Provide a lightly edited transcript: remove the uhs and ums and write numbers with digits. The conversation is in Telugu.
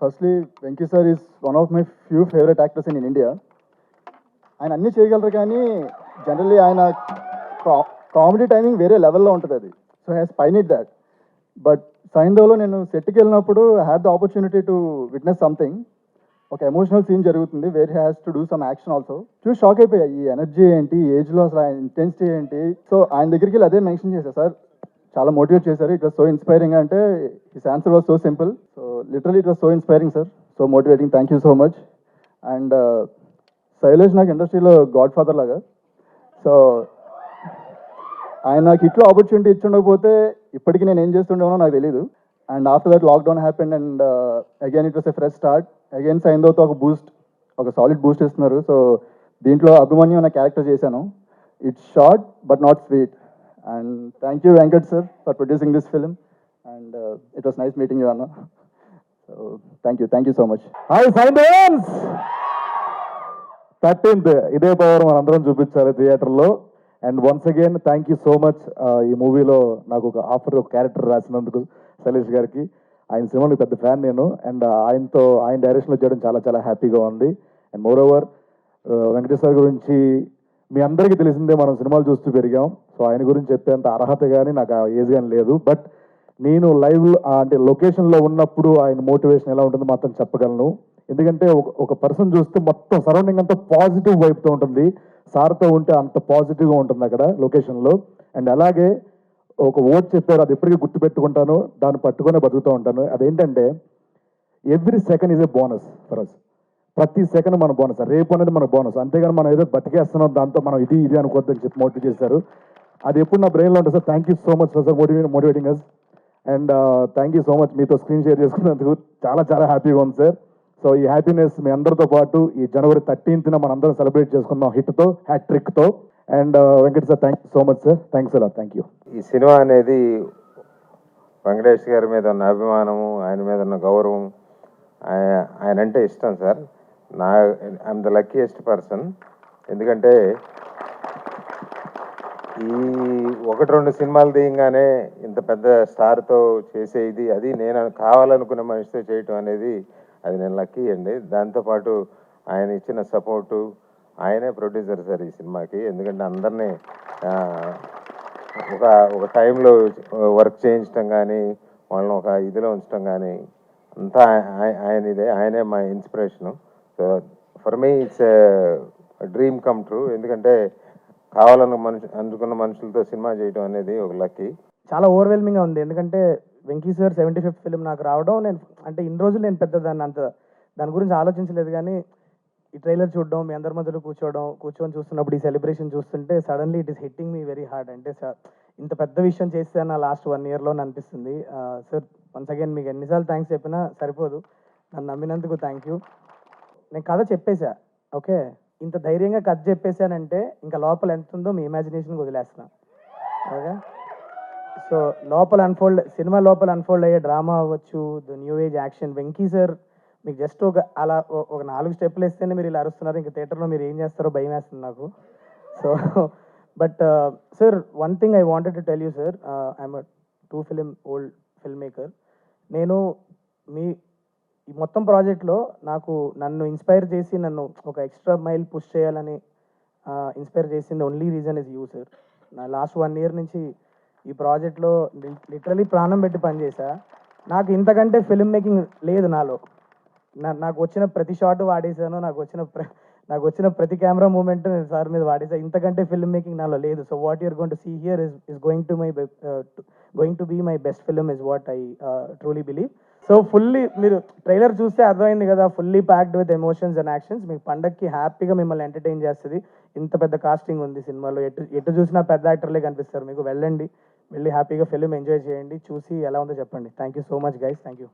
Firstly Venky sir is one of my few favourite actors in India. ఆయన అన్నీ చేయగలరు కానీ జనరల్లీ ఆయన కామెడీ టైమింగ్ వేరే లెవెల్లో ఉంటుంది అది. సో హ్యాస్ పైనిట్ దాట్. బట్ సైంధవ్లో నేను సెట్కి వెళ్ళినప్పుడు had the opportunity to witness something. ఒక ఎమోషనల్ సీన్ జరుగుతుంది where he has to do some action also. చూసి షాక్ అయిపోయా, ఈ ఎనర్జీ ఏంటి, ఈ ఏజ్లో అసలు ఆయన ఇంటెన్సిటీ ఏంటి. సో ఆయన దగ్గరికి వెళ్ళి అదే మెన్షన్ చేశారు, సార్ చాలా మోటివేట్ చేశారు. ఇట్ వాస్ సో ఇన్స్పైరింగ్ అంటే his answer was so simple. So literally it was so inspiring sir, so motivating. Thank you so much. And Shailesh నాకు ఇండస్ట్రీలో గాడ్ ఫాదర్ లాగా. సో ఆయన నాకు ఇట్లా ఆపర్చునిటీ ఇచ్చుండకపోతే ఇప్పటికీ నేను ఏం చేస్తుండేమో నాకు తెలియదు. And after that lockdown happened and again it was a fresh start. Again సైంధవ్తో ఒక సాలిడ్ బూస్ట్ ఇస్తున్నారు. సో దీంట్లో అభిమన్యు అనే క్యారెక్టర్ చేశాను. It's short but not sweet. And thank you, Venkat sir, for producing this film. And it was nice meeting you, Anna. So thank you so much. Hi, Science! 13th, ఇదే పవర్ మనందరం చూపించాలి థియేటర్లో. And once again thank you so much. ఈ మూవీలో నాకు ఒక క్యారెక్టర్ రాసినందుకు శైలేష్ గారికి. ఆయన సినిమాకి పెద్ద ఫ్యాన్ నేను. అండ్ ఆయన డైరెక్షన్లో చేయడం చాలా చాలా హ్యాపీగా ఉంది. And more over Venkatesh sir గురించి మీ అందరికీ తెలిసిందే, మనం సినిమాలు చూస్తూ పెరిగాం. సో ఆయన గురించి చెప్పేంత అర్హత కానీ నాకు ఆ ఏజ్ కానీ లేదు. బట్ నేను లైవ్ అంటే లొకేషన్లో ఉన్నప్పుడు ఆయన మోటివేషన్ ఎలా ఉంటుందో మాత్రం చెప్పగలను. ఎందుకంటే ఒక పర్సన్ చూస్తే మొత్తం సరౌండింగ్ అంతా పాజిటివ్ వైపుతో ఉంటుంది. సార్తో ఉంటే అంత పాజిటివ్గా ఉంటుంది అక్కడ లొకేషన్లో. అండ్ అలాగే ఒక ఓట్ చెప్పారు, అది ఎప్పటికీ గుర్తుపెట్టుకుంటాను, దాన్ని పట్టుకునే బతుకుతూ ఉంటాను. అదేంటంటే every second is a bonus for us. ప్రతి సెకండ్ మన బోనస్, రేపు అనేది మన బోనస్. అంతేగాని మనం ఏదో బతికేస్తున్నాం దాంతో మనం ఇది అనుకోవద్దని చెప్పి మోటివేట్ చేశారు. అది ఎప్పుడు నా బ్రెయిన్లో ఉంటుంది sir. Thank you so much for motivating us. And thank you so much మీతో స్క్రీన్ షేర్ చేసుకున్నందుకు చాలా చాలా హ్యాపీగా ఉంది సార్. సో ఈ హ్యాపీనెస్ మీ అందరితో పాటు ఈ జనవరి 13th మనందరం సెలబ్రేట్ చేసుకుందాం హిట్తో, హ్యాట్రిక్తో. And Venkat sir thank you so much sir. Thanks అలా. Thank you. ఈ సినిమా అనేది వెంకటేష్ గారి మీద ఉన్న అభిమానము, ఆయన మీద ఉన్న గౌరవం, ఆయన అంటే ఇష్టం sir. I'm the luckiest person. ఎందుకంటే ఈ 1-2 సినిమాలు తీయంగానే ఇంత పెద్ద స్టార్తో చేసే అది నేను కావాలనుకున్న మనిషితో చేయటం అనేది అది నేను లక్కీ అండి. దాంతోపాటు ఆయన ఇచ్చిన సపోర్టు, ఆయనే ప్రొడ్యూసర్ సార్ ఈ సినిమాకి. ఎందుకంటే అందరినీ ఒక టైంలో వర్క్ చేయించడం కానీ, వాళ్ళని ఒక ఇదిలో ఉంచడం కానీ అంతా ఆయనే మా inspiration. So for me it's dream come true. ఎందుకంటే అనుకున్న మనుషులతో సినిమా చేయడం అనేది ఒక లక్కీ. చాలా ఓవర్వెల్మింగ్గా ఉంది. ఎందుకంటే వెంకీ సార్ 75th ఫిలిం నాకు రావడం, నేను అంటే ఇన్ని రోజులు నేను పెద్ద దాని గురించి ఆలోచించలేదు. కానీ ఈ ట్రైలర్ చూడడం, మీ అందరి మధ్యలో కూర్చొని చూస్తున్నప్పుడు ఈ సెలబ్రేషన్ చూస్తుంటే suddenly it is hitting me very hard. అంటే సార్ ఇంత పెద్ద విషయం చేస్తే నా లాస్ట్ 1 yearలో అనిపిస్తుంది. సార్ వన్స్ అగైన్ మీకు ఎన్నిసార్లు థ్యాంక్స్ చెప్పినా సరిపోదు. నన్ను నమ్మినందుకు థ్యాంక్ యూ. నేను కథ చెప్పేశా, ఓకే. ఇంత ధైర్యంగా కథ చెప్పేశానంటే ఇంకా లోపల ఎంత ఉందో మీ ఇమాజినేషన్కి వదిలేస్తున్నా, ఓకే. సో సినిమా లోపల అన్ఫోల్డ్ అయ్యే డ్రామా అవ్వచ్చు, the new age action. Venky sir మీకు జస్ట్ ఒక 4 స్టెప్పులు వేస్తేనే మీరు ఇలా అరుస్తున్నారు. ఇంకా థియేటర్లో మీరు ఏం చేస్తారో భయం వేస్తుంది నాకు. So but sir, one thing I wanted to tell you sir, I'm 2 film old film maker. నేను ఈ మొత్తం ప్రాజెక్ట్లో నన్ను ఇన్స్పైర్ చేసి నన్ను ఒక ఎక్స్ట్రా మైల్ పుష్ చేయాలని ఇన్స్పైర్ చేసింది only reason is you sir. నా లాస్ట్ 1 year నుంచి ఈ ప్రాజెక్ట్లో లిటరలీ ప్రాణం పెట్టి పనిచేసా. నాకు ఇంతకంటే ఫిల్మ్ మేకింగ్ లేదు నాలో. నాకు వచ్చిన ప్రతి షాట్ వాడేసాను, నాకు వచ్చిన ప్రతి కెమెరా మూమెంట్ నేను సార్ మీద వాడేసా. ఇంతకంటే ఫిల్మ్ మేకింగ్ నాలో లేదు. So what you're going to see here is going to be my best film is what I truly believe. So fully మీరు ట్రైలర్ చూస్తే అర్థమైంది కదా, fully packed with emotions and actions. మీకు పండగకి హ్యాపీగా మిమ్మల్ని ఎంటర్టైన్ చేస్తుంది. ఇంత పెద్ద కాస్టింగ్ ఉంది సినిమాలో, ఎటు చూసినా పెద్ద యాక్టర్లే కనిపిస్తారు మీకు. వెళ్ళి హ్యాపీగా ఫిల్మ్ ఎంజాయ్ చేయండి, చూసి ఎలా ఉందో చెప్పండి. Thank you so much guys. Thank you.